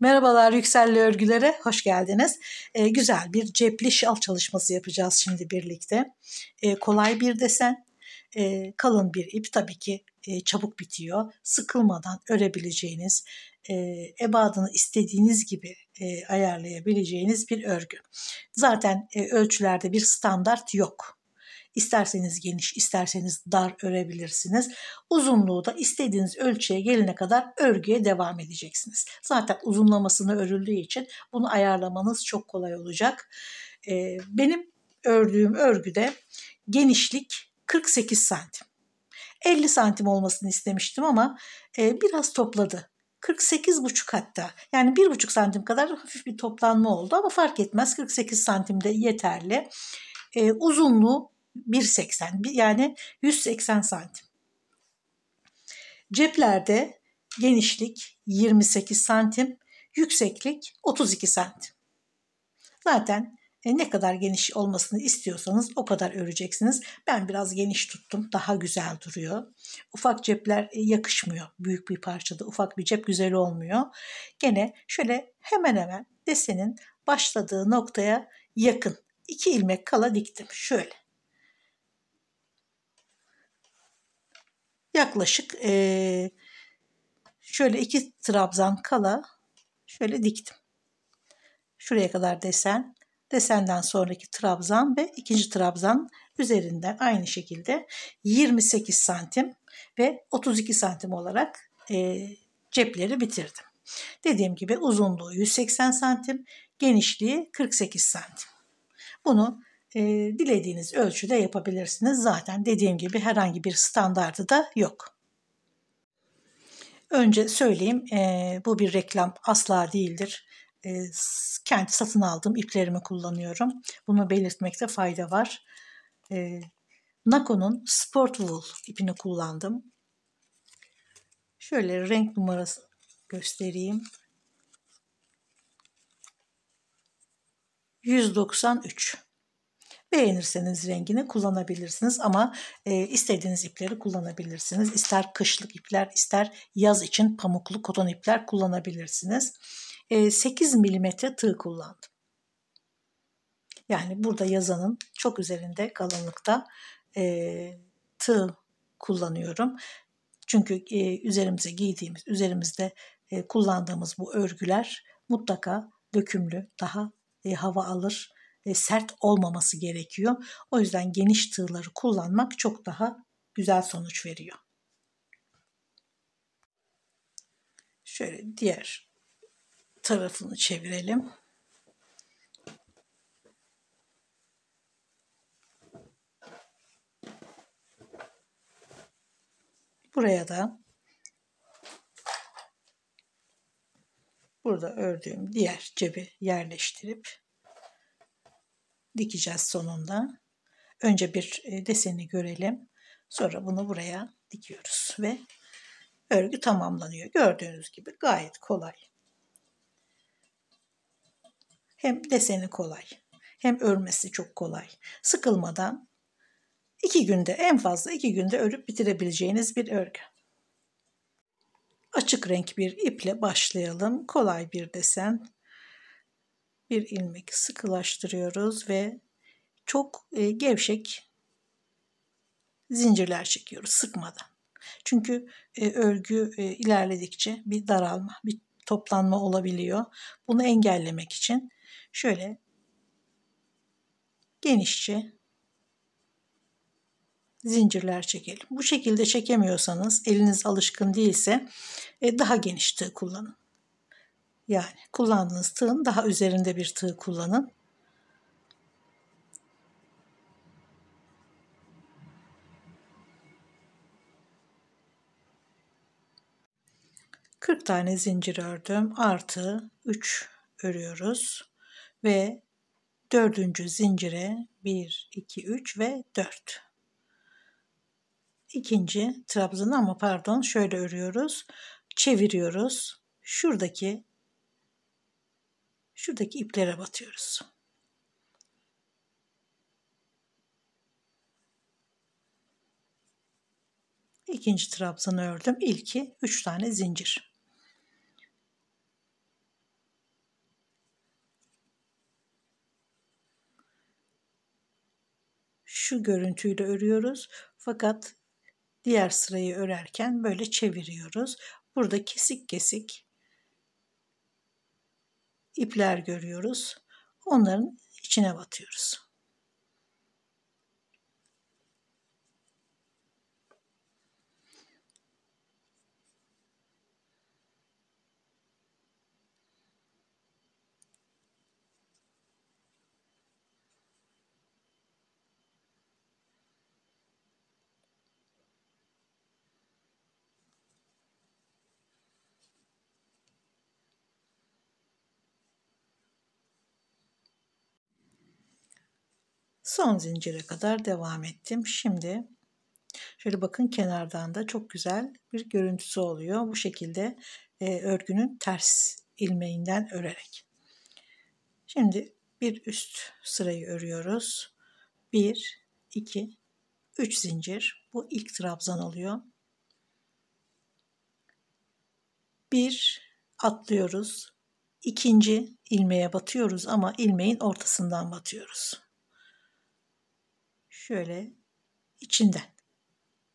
Merhabalar Yükselli Örgülere, hoş geldiniz. Güzel bir cepli şal çalışması yapacağız şimdi birlikte. Kolay bir desen, kalın bir ip tabii ki çabuk bitiyor. Sıkılmadan örebileceğiniz, ebadını istediğiniz gibi ayarlayabileceğiniz bir örgü. Zaten ölçülerde bir standart yok. İsterseniz geniş, isterseniz dar örebilirsiniz. Uzunluğu da istediğiniz ölçüye gelene kadar örgüye devam edeceksiniz. Zaten uzunlamasını örüldüğü için bunu ayarlamanız çok kolay olacak. Benim ördüğüm örgüde genişlik 48 santim. 50 santim olmasını istemiştim ama biraz topladı. 48,5 hatta. Yani 1,5 santim kadar hafif bir toplanma oldu ama fark etmez. 48 santim de yeterli. Uzunluğu 1,80 yani 180 santim. Ceplerde genişlik 28 santim, yükseklik 32 santim. Zaten ne kadar geniş olmasını istiyorsanız o kadar öreceksiniz. Ben biraz geniş tuttum. Daha güzel duruyor. Ufak cepler yakışmıyor. Büyük bir parçada ufak bir cep güzel olmuyor. Gene şöyle hemen hemen desenin başladığı noktaya yakın 2 ilmek kala diktim. Şöyle. Yaklaşık şöyle 2 trabzan kala şöyle diktim. Şuraya kadar desen, desenden sonraki trabzan ve ikinci trabzan üzerinden aynı şekilde 28 santim ve 32 santim olarak cepleri bitirdim. Dediğim gibi uzunluğu 180 santim, genişliği 48 santim. Bunu dilediğiniz ölçüde yapabilirsiniz. Zaten dediğim gibi herhangi bir standardı da yok. Önce söyleyeyim, bu bir reklam asla değildir. Kendi satın aldığım iplerimi kullanıyorum. Bunu belirtmekte fayda var. Nako'nun Sport Wool ipini kullandım. Şöyle renk numarası göstereyim. 193. Beğenirseniz rengini kullanabilirsiniz ama istediğiniz ipleri kullanabilirsiniz. İster kışlık ipler, ister yaz için pamuklu koton ipler kullanabilirsiniz. 8 milimetre tığ kullandım. Yani burada yazanın çok üzerinde kalınlıkta tığ kullanıyorum. Çünkü üzerimize giydiğimiz, üzerimizde kullandığımız bu örgüler mutlaka dökümlü, daha hava alır, sert olmaması gerekiyor. O yüzden geniş tığları kullanmak çok daha güzel sonuç veriyor. Şöyle diğer tarafını çevirelim. Buraya da burada ördüğüm diğer cebi yerleştirip dikeceğiz sonunda. Önce bir deseni görelim. Sonra bunu buraya dikiyoruz ve örgü tamamlanıyor. Gördüğünüz gibi gayet kolay. Hem deseni kolay, hem örmesi çok kolay. Sıkılmadan 2 günde, en fazla 2 günde örüp bitirebileceğiniz bir örgü. Açık renk bir iple başlayalım. Kolay bir desen. Bir ilmek sıkılaştırıyoruz ve çok gevşek zincirler çekiyoruz sıkmadan. Çünkü örgü ilerledikçe bir daralma, bir toplanma olabiliyor. Bunu engellemek için şöyle genişçe zincirler çekelim. Bu şekilde çekemiyorsanız, eliniz alışkın değilse daha geniş tığ kullanın. Yani kullandığınız tığın daha üzerinde bir tığ kullanın. ...40 tane zincir ördüm. Artı 3 örüyoruz. Ve 4. zincire 1, 2, 3 ve 4. İkinci trabzanı ama pardon şöyle örüyoruz. Çeviriyoruz. Şuradaki iplere batıyoruz. İkinci trabzanı ördüm. İlki 3 tane zincir. şu görüntüyle örüyoruz. Fakat diğer sırayı örerken böyle çeviriyoruz. Burada kesik kesik ipler görüyoruz. Onların içine batıyoruz. Son zincire kadar devam ettim. Şimdi şöyle bakın, kenardan da çok güzel bir görüntüsü oluyor. Bu şekilde örgünün ters ilmeğinden örerek. Şimdi bir üst sırayı örüyoruz. 1, 2, 3 zincir. Bu ilk trabzan oluyor. 1 atlıyoruz. İkinci ilmeğe batıyoruz ama ilmeğin ortasından batıyoruz. Şöyle içinden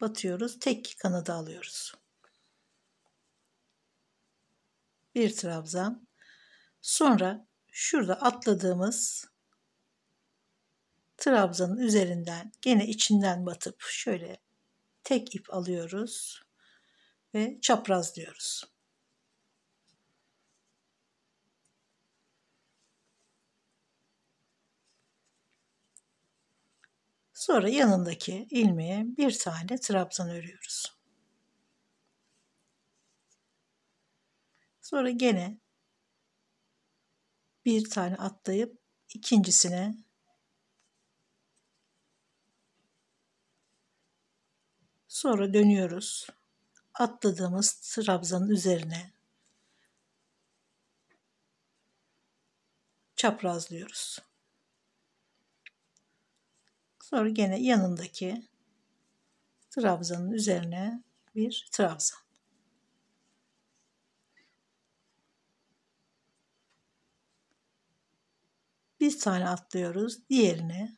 batıyoruz. Tek kanadı alıyoruz. Bir trabzan. Sonra şurada atladığımız trabzanın üzerinden gene içinden batıp şöyle tek ip alıyoruz ve çaprazlıyoruz. Sonra yanındaki ilmeğe bir tane trabzan örüyoruz. Sonra gene bir tane atlayıp ikincisine sonra dönüyoruz. Atladığımız trabzanın üzerine çaprazlıyoruz. Sonra gene yanındaki trabzanın üzerine bir trabzan. Bir tane atlıyoruz. Diğerine.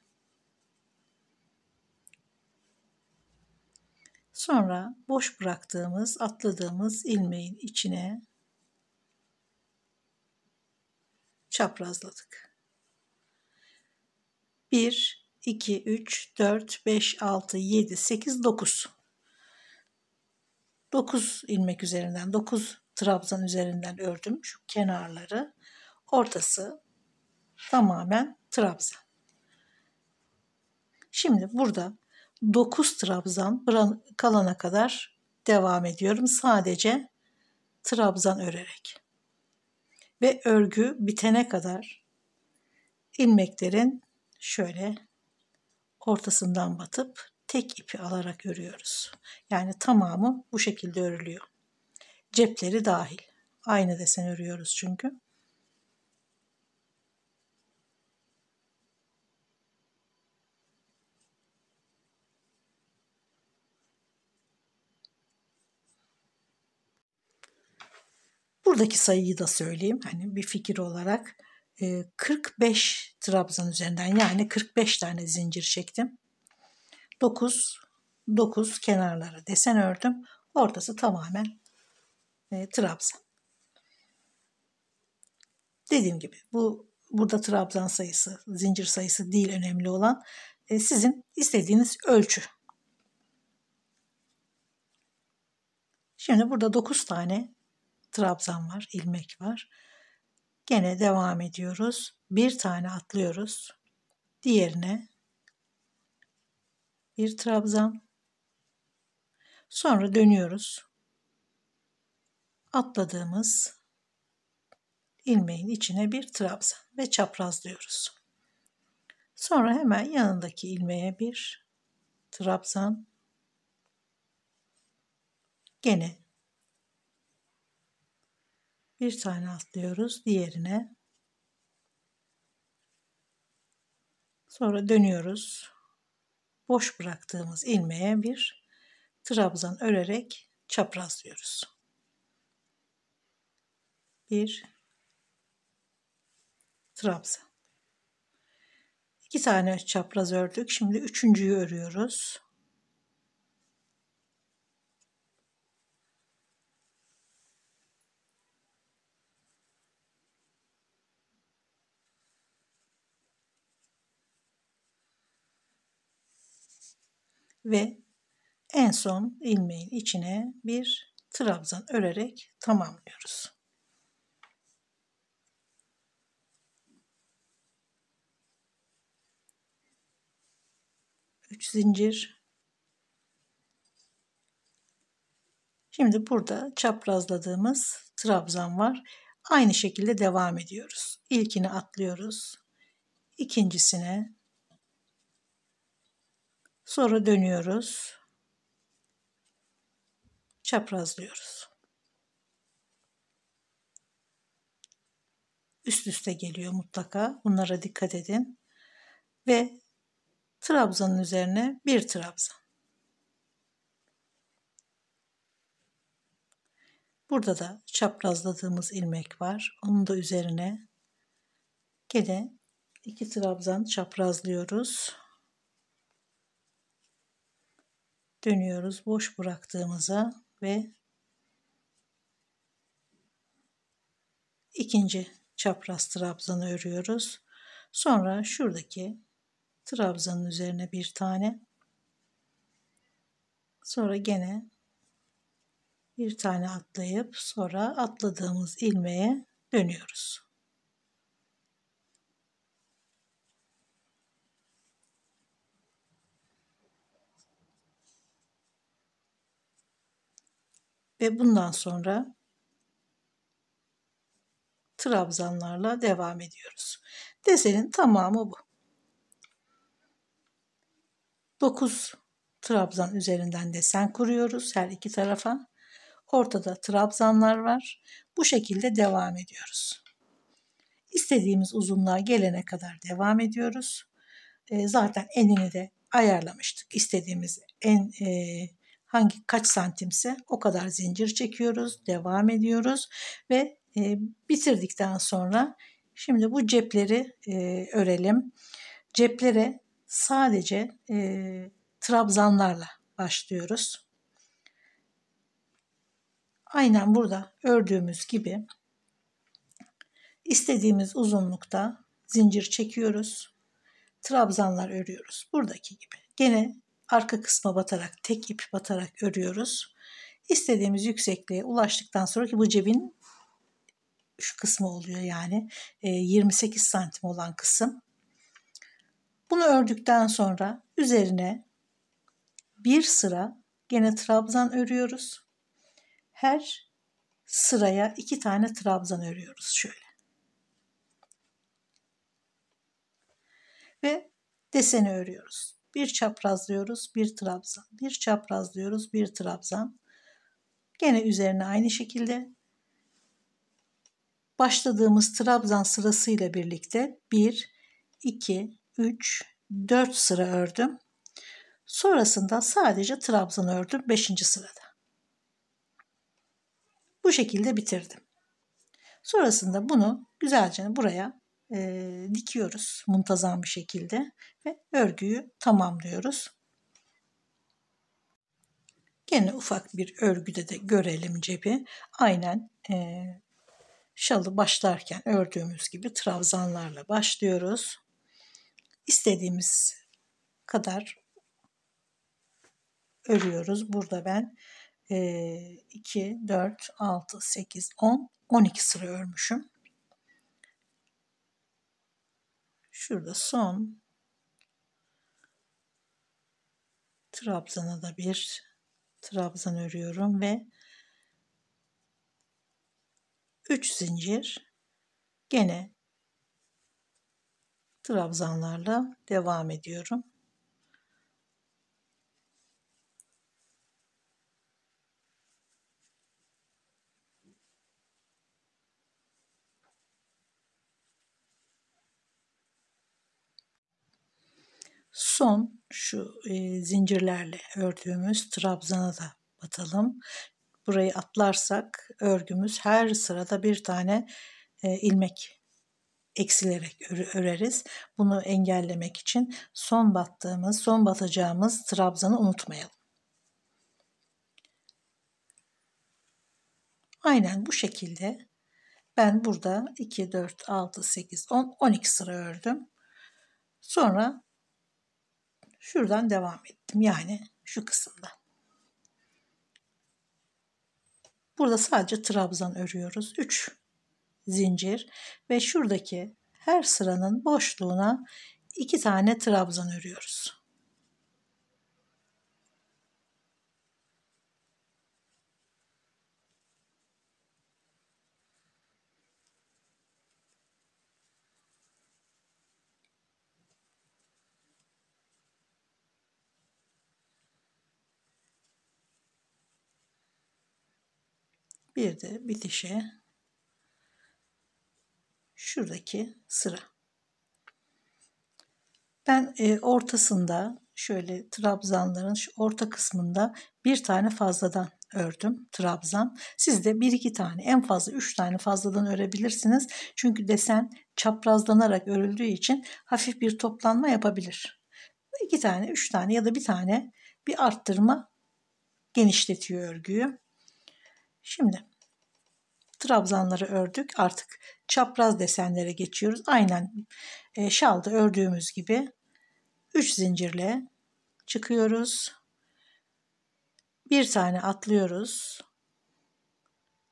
Sonra boş bıraktığımız, atladığımız ilmeğin içine çaprazladık. 1, 2, 3, 4, 5, 6, 7, 8, 9. 9 ilmek üzerinden, 9 trabzan üzerinden ördüm şu kenarları. Ortası tamamen trabzan. Şimdi burada 9 trabzan kalana kadar devam ediyorum. Sadece trabzan örerek. Ve örgü bitene kadar ilmeklerin şöyle ortasından batıp tek ipi alarak örüyoruz. Yani tamamı bu şekilde örülüyor. Cepleri dahil. Aynı desen örüyoruz çünkü. Buradaki sayıyı da söyleyeyim. Hani bir fikir olarak 45 trabzan üzerinden, yani 45 tane zincir çektim. 9 9 kenarlara desen ördüm. Ortası tamamen trabzan. Dediğim gibi burada trabzan sayısı, zincir sayısı değil önemli olan. Sizin istediğiniz ölçü. Şimdi burada 9 tane trabzan var, ilmek var. Gene devam ediyoruz. Bir tane atlıyoruz. Diğerine bir trabzan. Sonra dönüyoruz. Atladığımız ilmeğin içine bir trabzan ve çaprazlıyoruz. Sonra hemen yanındaki ilmeğe bir trabzan. Gene bir tane atlıyoruz diğerine. Sonra dönüyoruz. Boş bıraktığımız ilmeğe bir trabzan örerek çaprazlıyoruz. Bir trabzan. 2 tane çapraz ördük. Şimdi üçüncüyü örüyoruz. Ve en son ilmeğin içine bir trabzan örerek tamamlıyoruz. 3 zincir. Şimdi burada çaprazladığımız trabzan var. Aynı şekilde devam ediyoruz. İlkini atlıyoruz. İkincisine, sonra dönüyoruz. Çaprazlıyoruz. Üst üste geliyor mutlaka. Bunlara dikkat edin. Ve trabzanın üzerine bir trabzan. Burada da çaprazladığımız ilmek var. Onun da üzerine gene 2 trabzan çaprazlıyoruz. Dönüyoruz boş bıraktığımıza ve ikinci çapraz trabzanı örüyoruz. Sonra şuradaki trabzanın üzerine bir tane, sonra gene bir tane atlayıp sonra atladığımız ilmeğe dönüyoruz. Ve bundan sonra trabzanlarla devam ediyoruz. Desenin tamamı bu. 9 trabzan üzerinden desen kuruyoruz her iki tarafa. Ortada trabzanlar var. Bu şekilde devam ediyoruz. İstediğimiz uzunluğa gelene kadar devam ediyoruz. Zaten enini de ayarlamıştık. İstediğimiz kaç santimse o kadar zincir çekiyoruz. Devam ediyoruz ve bitirdikten sonra şimdi bu cepleri örelim. Ceplere sadece trabzanlarla başlıyoruz. Aynen burada ördüğümüz gibi istediğimiz uzunlukta zincir çekiyoruz. Trabzanlar örüyoruz. Buradaki gibi. Gene arka kısma batarak, tek ip batarak örüyoruz. İstediğimiz yüksekliğe ulaştıktan sonra ki bu cebin şu kısmı oluyor yani 28 santim olan kısım. Bunu ördükten sonra üzerine bir sıra gene trabzan örüyoruz. Her sıraya 2 tane trabzan örüyoruz şöyle. Ve deseni örüyoruz. Bir çaprazlıyoruz, bir trabzan. Bir çaprazlıyoruz, bir trabzan. Gene üzerine aynı şekilde başladığımız trabzan sırasıyla birlikte 1, 2, 3, 4 sıra ördüm. Sonrasında sadece trabzan ördüm 5. sırada. Bu şekilde bitirdim. Sonrasında bunu güzelce buraya dikiyoruz muntazam bir şekilde ve örgüyü tamamlıyoruz. Gene ufak bir örgüde de görelim cebi. Aynen şalı başlarken ördüğümüz gibi trabzanlarla başlıyoruz. İstediğimiz kadar örüyoruz. Burada ben 2, 4, 6, 8, 10, 12 sıra örmüşüm. Şurada son trabzana da bir trabzan örüyorum ve 3 zincir gene trabzanlarla devam ediyorum. Son şu zincirlerle ördüğümüz trabzana da batalım. Burayı atlarsak örgümüz her sırada bir tane ilmek eksilerek öreriz. Bunu engellemek için son batacağımız trabzanı unutmayalım. Aynen bu şekilde ben burada 2, 4, 6, 8, 10, 12 sıra ördüm. Sonra şuradan devam ettim. Yani şu kısımdan. Burada sadece trabzan örüyoruz. 3 zincir ve şuradaki her sıranın boşluğuna 2 tane trabzan örüyoruz. Bir de bitişe şuradaki sıra. Ben ortasında şöyle trabzanların şu orta kısmında bir tane fazladan ördüm trabzan. Siz de 1-2 tane, en fazla 3 tane fazladan örebilirsiniz. Çünkü desen çaprazlanarak örüldüğü için hafif bir toplanma yapabilir. 2 tane, 3 tane ya da bir tane bir arttırma genişletiyor örgüyü. Şimdi trabzanları ördük. Artık çapraz desenlere geçiyoruz. Aynen şalda ördüğümüz gibi 3 zincirle çıkıyoruz. Bir tane atlıyoruz.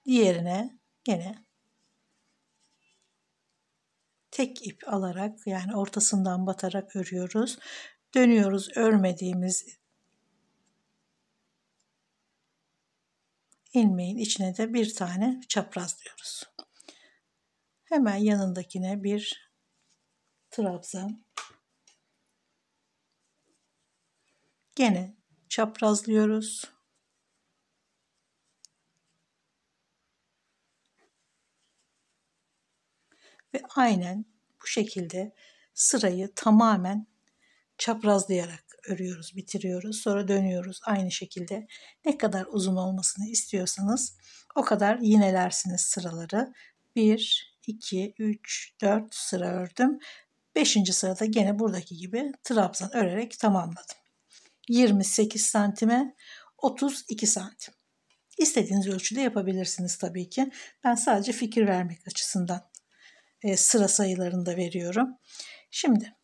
Diğerine gene tek ip alarak, yani ortasından batarak örüyoruz. Dönüyoruz, örmediğimiz ilmeğin içine de bir tane çaprazlıyoruz. Hemen yanındakine bir trabzan. Gene çaprazlıyoruz. Ve aynen bu şekilde sırayı tamamen çaprazlayarak örüyoruz, bitiriyoruz. Sonra dönüyoruz aynı şekilde. Ne kadar uzun olmasını istiyorsanız o kadar yinelersiniz sıraları. 1, 2, 3, 4 sıra ördüm. 5. sırada gene buradaki gibi trabzan örerek tamamladım. 28 santime 32 santim. İstediğiniz ölçüde yapabilirsiniz tabii ki. Ben sadece fikir vermek açısından sıra sayılarını da veriyorum. Şimdi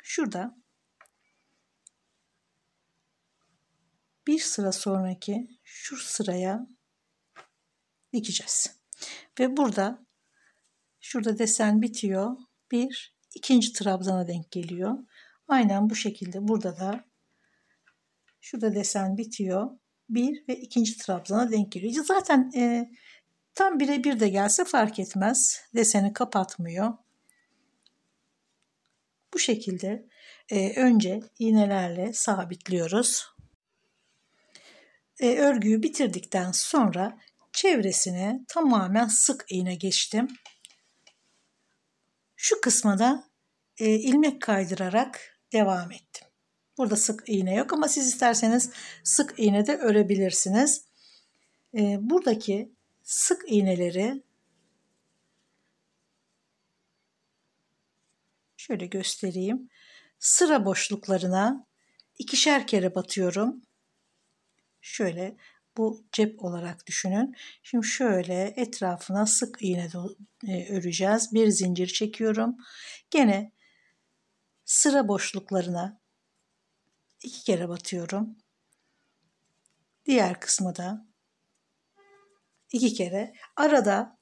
şurada bir sıra sonraki şu sıraya dikeceğiz. Ve burada şurada desen bitiyor. Bir ikinci trabzana denk geliyor. Aynen bu şekilde burada da şurada desen bitiyor. Bir ve ikinci trabzana denk geliyor. Zaten tam birebir de gelse fark etmez. Deseni kapatmıyor. Bu şekilde önce iğnelerle sabitliyoruz. Örgüyü bitirdikten sonra çevresine tamamen sık iğne geçtim. Şu kısma da ilmek kaydırarak devam ettim. Burada sık iğne yok ama siz isterseniz sık iğne de örebilirsiniz. Buradaki sık iğneleri şöyle göstereyim. Sıra boşluklarına 2'şer kere batıyorum. Şöyle bu cep olarak düşünün. Şimdi şöyle etrafına sık iğne öreceğiz. Bir zincir çekiyorum. Gene sıra boşluklarına 2 kere batıyorum. Diğer kısmı da 2 kere. Arada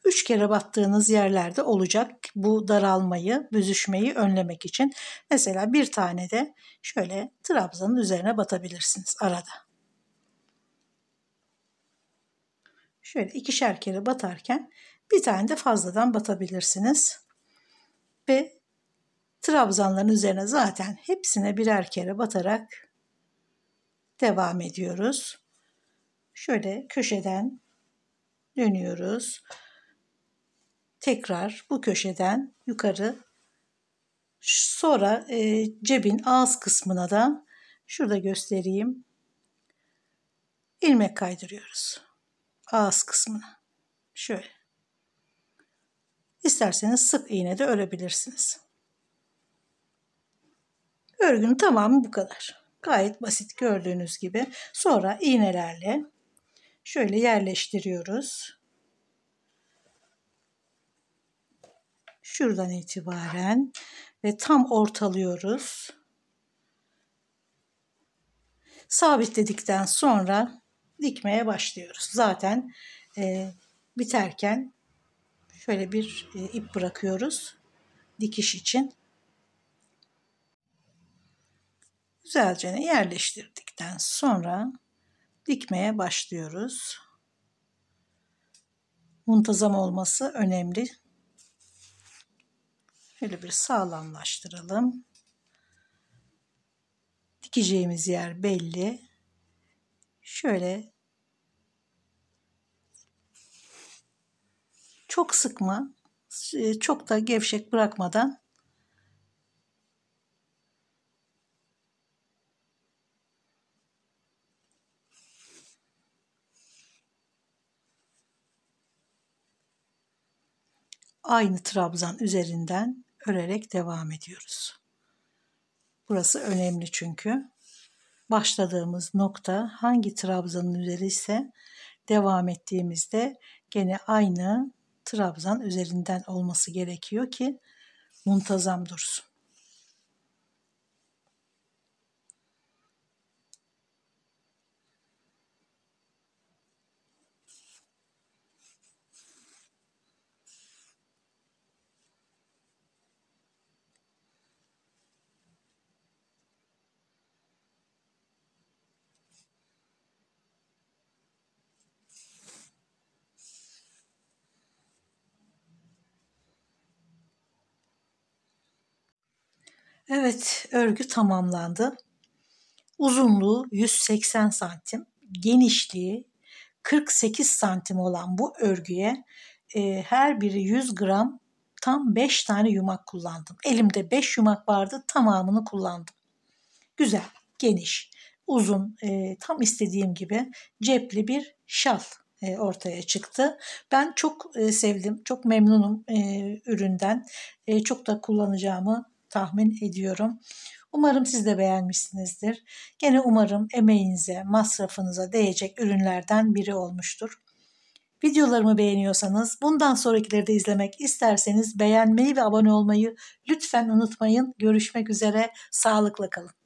3 kere battığınız yerlerde olacak. Bu daralmayı, büzüşmeyi önlemek için. Mesela bir tane de şöyle trabzanın üzerine batabilirsiniz arada. Şöyle 2'şer kere batarken bir tane de fazladan batabilirsiniz. Ve trabzanların üzerine zaten hepsine birer kere batarak devam ediyoruz. Şöyle köşeden dönüyoruz. Tekrar bu köşeden yukarı. Sonra cebin ağız kısmına da şurada göstereyim. İlmek kaydırıyoruz. Ağız kısmına. Şöyle. İsterseniz sık iğne de örebilirsiniz. Örgünün tamamı bu kadar. Gayet basit gördüğünüz gibi. Sonra iğnelerle şöyle yerleştiriyoruz. Şuradan itibaren ve tam ortalıyoruz. Sabitledikten sonra dikmeye başlıyoruz. Zaten biterken şöyle bir ip bırakıyoruz dikiş için. Güzelce yerleştirdikten sonra dikmeye başlıyoruz. Muntazam olması önemli. Şöyle bir sağlamlaştıralım. Dikeceğimiz yer belli. Şöyle çok sıkma, çok da gevşek bırakmadan aynı trabzan üzerinden örerek devam ediyoruz. Burası önemli çünkü. Başladığımız nokta hangi trabzanın üzeri ise devam ettiğimizde gene aynı trabzan üzerinden olması gerekiyor ki muntazam dursun. Evet, örgü tamamlandı. Uzunluğu 180 santim, genişliği 48 santim olan bu örgüye her biri 100 gram tam 5 tane yumak kullandım. Elimde 5 yumak vardı, tamamını kullandım. Güzel, geniş, uzun, tam istediğim gibi cepli bir şal ortaya çıktı. Ben çok sevdim, çok memnunum üründen. Çok da kullanacağımı tahmin ediyorum. Umarım siz de beğenmişsinizdir. Gene umarım emeğinize, masrafınıza değecek ürünlerden biri olmuştur. Videolarımı beğeniyorsanız, bundan sonrakileri de izlemek isterseniz beğenmeyi ve abone olmayı lütfen unutmayın. Görüşmek üzere, sağlıkla kalın.